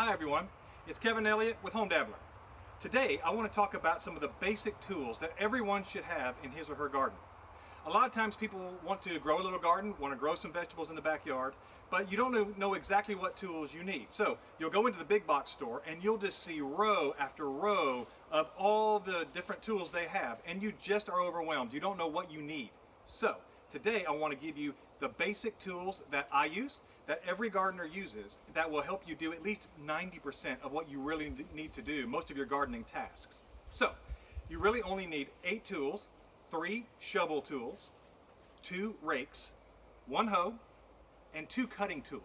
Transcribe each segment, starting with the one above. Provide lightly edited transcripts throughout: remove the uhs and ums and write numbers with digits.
Hi everyone, it's Kevin Elliott with HomeDabbler. Today I want to talk about some of the basic tools that everyone should have in his or her garden. A lot of times people want to grow a little garden, want to grow some vegetables in the backyard, but you don't know exactly what tools you need. So you'll go into the big box store and you'll just see row after row of all the different tools they have, and you just are overwhelmed. You don't know what you need. So today I want to give you the basic tools that I use, that every gardener uses, that will help you do at least 90% of what you really need to do, most of your gardening tasks. So you really only need 8 tools, 3 shovel tools, 2 rakes, 1 hoe, and 2 cutting tools.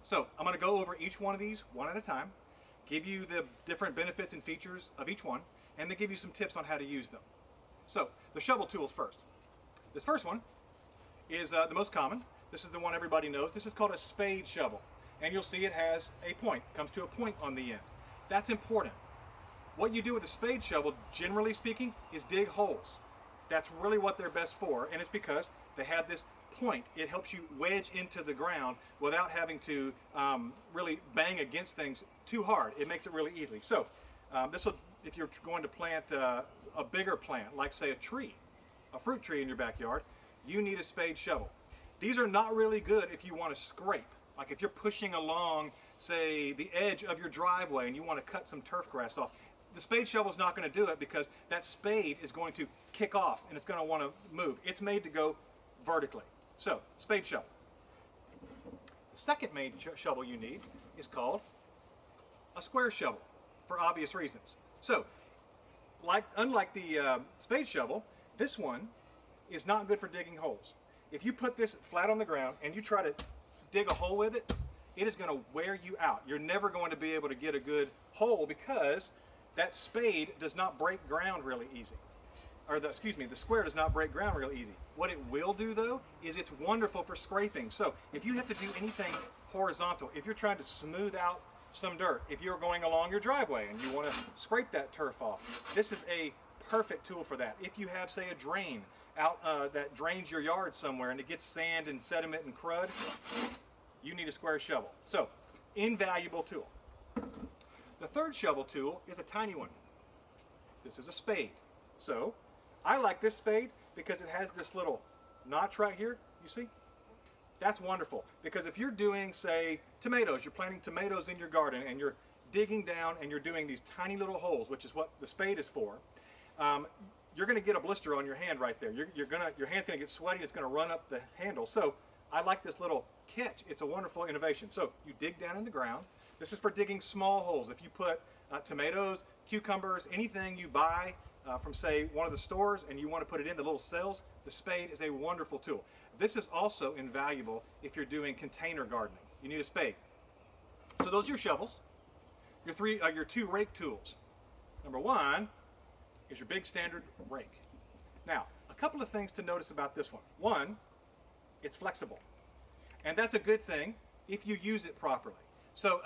So I'm going to go over each one of these one at a time, give you the different benefits and features of each one, and then give you some tips on how to use them. So the shovel tools first. This first one is the most common. This is the one everybody knows. This is called a spade shovel, and you'll see it has a point, comes to a point on the end. That's important. What you do with a spade shovel, generally speaking, is dig holes. That's really what they're best for, and it's because they have this point. It helps you wedge into the ground without having to really bang against things too hard. It makes it really easy. So this will, if you're going to plant a bigger plant, like say a tree, a fruit tree in your backyard, you need a spade shovel. These are not really good if you want to scrape. Like if you're pushing along, say, the edge of your driveway and you want to cut some turf grass off. The spade shovel is not going to do it because that spade is going to kick off and it's going to want to move. It's made to go vertically. So, spade shovel. The second main shovel you need is called a square shovel, for obvious reasons. So, unlike the spade shovel, this one is not good for digging holes. If you put this flat on the ground and you try to dig a hole with it, it is going to wear you out. You're never going to be able to get a good hole because that spade does not break ground really easy. Or the square does not break ground real easy. What it will do though is it's wonderful for scraping. So if you have to do anything horizontal, if you're trying to smooth out some dirt, if you're going along your driveway and you want to scrape that turf off, this is a perfect tool for that. If you have, say, a drain out that drains your yard somewhere and it gets sand and sediment and crud, you need a square shovel. So, invaluable tool. The third shovel tool is a tiny one. This is a spade. So, I like this spade because it has this little notch right here, you see? That's wonderful because if you're doing, say, tomatoes, you're planting tomatoes in your garden and you're digging down and you're doing these tiny little holes, which is what the spade is for, you're going to get a blister on your hand right there. Your hand's going to get sweaty. It's going to run up the handle. So I like this little catch. It's a wonderful innovation. So you dig down in the ground. This is for digging small holes. If you put tomatoes, cucumbers, anything you buy from, say, one of the stores and you want to put it in the little cells, the spade is a wonderful tool. This is also invaluable if you're doing container gardening. You need a spade. So those are your shovels. Your 2 rake tools. Number 1 is your big standard rake. Now, a couple of things to notice about this one. 1, it's flexible. And that's a good thing if you use it properly. So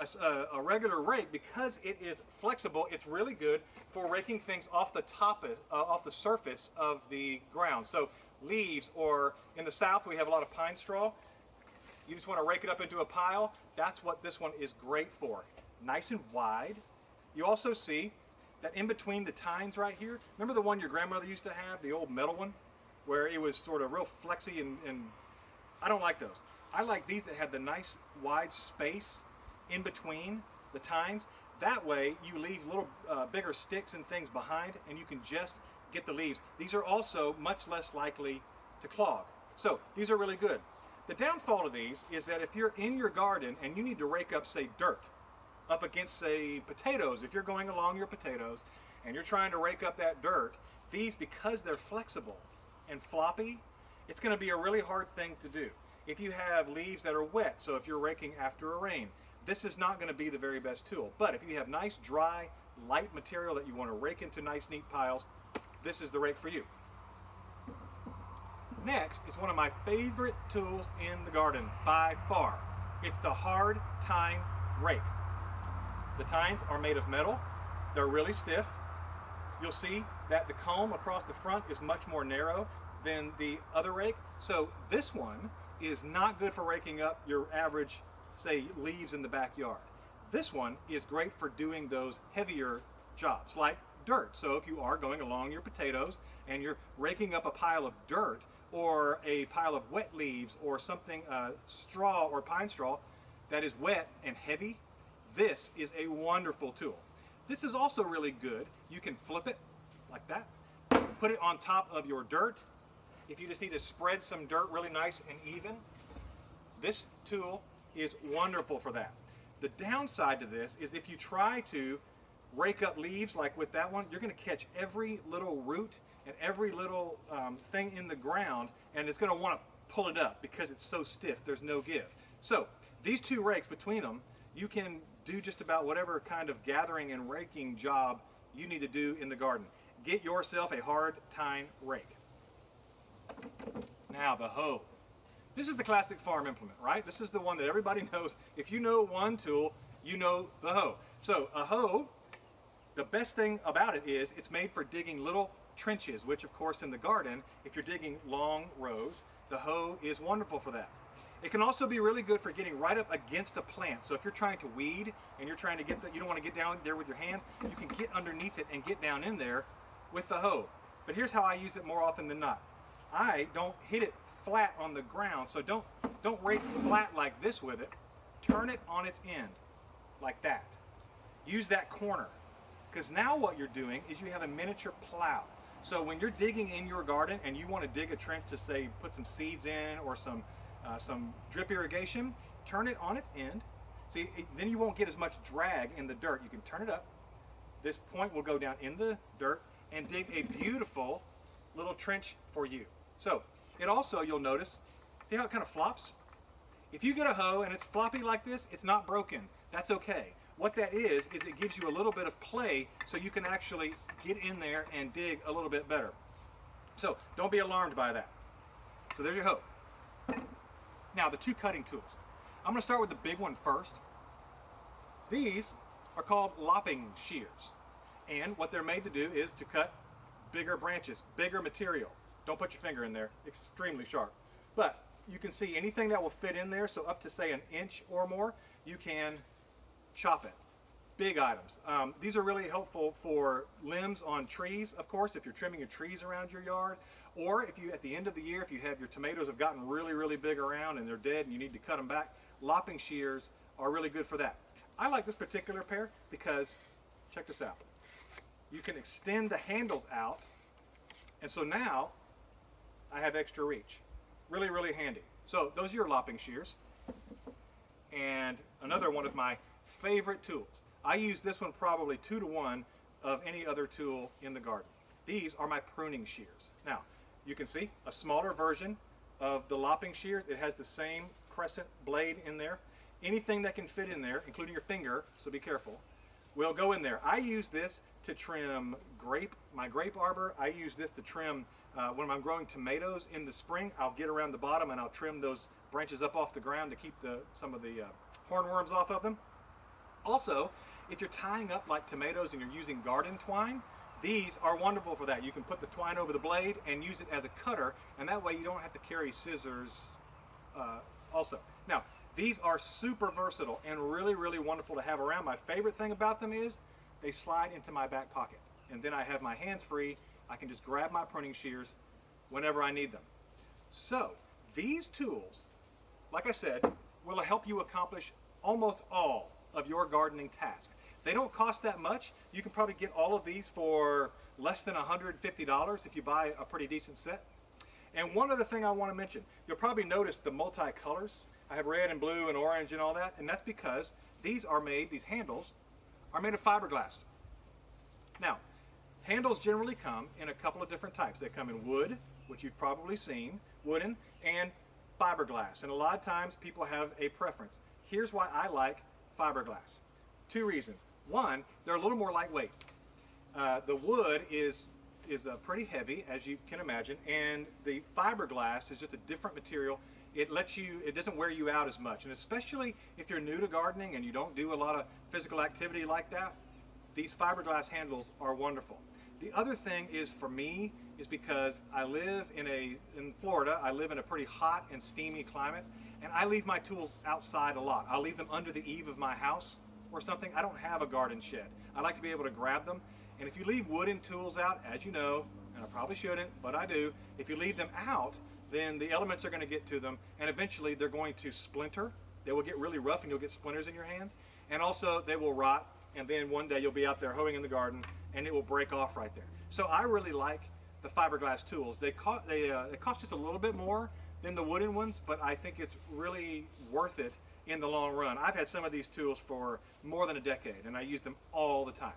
a regular rake, because it is flexible, it's really good for raking things off the surface of the ground. So leaves, or in the south we have a lot of pine straw. You just want to rake it up into a pile. That's what this one is great for. Nice and wide. You also see that in between the tines right here, remember the one your grandmother used to have, the old metal one, where it was sort of real flexy and I don't like those. I like these that have the nice wide space in between the tines. That way you leave little bigger sticks and things behind and you can just get the leaves. These are also much less likely to clog. So these are really good. The downfall of these is that if you're in your garden and you need to rake up, say, dirt, up against, say, potatoes, if you're going along your potatoes and you're trying to rake up that dirt, these, because they're flexible and floppy, it's going to be a really hard thing to do. If you have leaves that are wet, so if you're raking after a rain, this is not going to be the very best tool. But if you have nice, dry, light material that you want to rake into nice, neat piles, this is the rake for you. Next is one of my favorite tools in the garden by far. It's the hard tine rake. The tines are made of metal. They're really stiff. You'll see that the comb across the front is much more narrow than the other rake. So this one is not good for raking up your average, say, leaves in the backyard. This one is great for doing those heavier jobs like dirt. So if you are going along your potatoes and you're raking up a pile of dirt or a pile of wet leaves or something, straw or pine straw that is wet and heavy, this is a wonderful tool. This is also really good. You can flip it like that, put it on top of your dirt. If you just need to spread some dirt really nice and even, this tool is wonderful for that. The downside to this is if you try to rake up leaves like with that one, you're going to catch every little root and every little thing in the ground, and it's going to want to pull it up because it's so stiff, there's no give. So these two rakes, between them, you can do just about whatever kind of gathering and raking job you need to do in the garden. Get yourself a hard tine rake. Now the hoe. This is the classic farm implement, right? This is the one that everybody knows. If you know one tool, you know the hoe. So a hoe, the best thing about it is it's made for digging little trenches, which of course in the garden, if you're digging long rows, the hoe is wonderful for that. It can also be really good for getting right up against a plant. So if you're trying to weed and you're trying to get you don't want to get down there with your hands, you can get underneath it and get down in there with the hoe. But here's how I use it more often than not. I don't hit it flat on the ground, so don't rake flat like this with it. Turn it on its end, like that. Use that corner, because now what you're doing is you have a miniature plow. So when you're digging in your garden and you want to dig a trench to, say, put some seeds in or some drip irrigation, turn it on its end. See, then you won't get as much drag in the dirt. You can turn it up. This point will go down in the dirt and dig a beautiful little trench for you. So it also, you'll notice, see how it kind of flops? If you get a hoe and it's floppy like this, it's not broken. That's okay. What that is it gives you a little bit of play so you can actually get in there and dig a little bit better. So don't be alarmed by that. So there's your hoe. Now the two cutting tools. I'm going to start with the big one first. These are called lopping shears. And what they're made to do is to cut bigger branches, bigger material. Don't put your finger in there, extremely sharp. But you can see anything that will fit in there, so up to say an inch or more, you can chop it. Big items. These are really helpful for limbs on trees, of course, if you're trimming your trees around your yard, or if you, at the end of the year, if you have your tomatoes have gotten really, really big around and they're dead and you need to cut them back, lopping shears are really good for that. I like this particular pair because, check this out. You can extend the handles out, and so now I have extra reach. Really, really handy. So those are your lopping shears. And another one of my favorite tools. I use this one probably 2 to 1 of any other tool in the garden. These are my pruning shears. Now, you can see a smaller version of the lopping shears. It has the same crescent blade in there. Anything that can fit in there, including your finger, so be careful, will go in there. I use this to trim my grape arbor. I use this to trim when I'm growing tomatoes in the spring. I'll get around the bottom and I'll trim those branches up off the ground to keep some of the hornworms off of them. Also, if you're tying up like tomatoes and you're using garden twine, these are wonderful for that. You can put the twine over the blade and use it as a cutter, and that way you don't have to carry scissors also. Now, these are super versatile and really, really wonderful to have around. My favorite thing about them is they slide into my back pocket, and then I have my hands free. I can just grab my pruning shears whenever I need them. So these tools, like I said, will help you accomplish almost all of your gardening tasks. They don't cost that much. You can probably get all of these for less than $150 if you buy a pretty decent set. And one other thing I want to mention, you'll probably notice the multi-colors. I have red and blue and orange and all that, and that's because these handles are made of fiberglass. Now, handles generally come in a couple of different types. They come in wood, which you've probably seen, wooden, and fiberglass. And a lot of times people have a preference. Here's why I like fiberglass. 2 reasons. One, they're a little more lightweight. The wood is pretty heavy, as you can imagine, and the fiberglass is just a different material. It doesn't wear you out as much, and especially if you're new to gardening and you don't do a lot of physical activity like that, these fiberglass handles are wonderful. The other thing is, for me, is because I live in Florida, I live in a pretty hot and steamy climate, and I leave my tools outside a lot. I'll leave them under the eave of my house or something, I don't have a garden shed. I like to be able to grab them. And if you leave wooden tools out, as you know, and I probably shouldn't, but I do, if you leave them out, then the elements are going to get to them, and eventually they're going to splinter. They will get really rough and you'll get splinters in your hands. And also they will rot, and then one day you'll be out there hoeing in the garden and it will break off right there. So I really like the fiberglass tools. They cost just a little bit more than the wooden ones, but I think it's really worth it in the long run. I've had some of these tools for more than a decade and I use them all the time.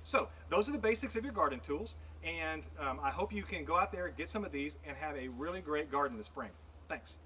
So those are the basics of your garden tools, and I hope you can go out there, get some of these, and have a really great garden this spring. Thanks.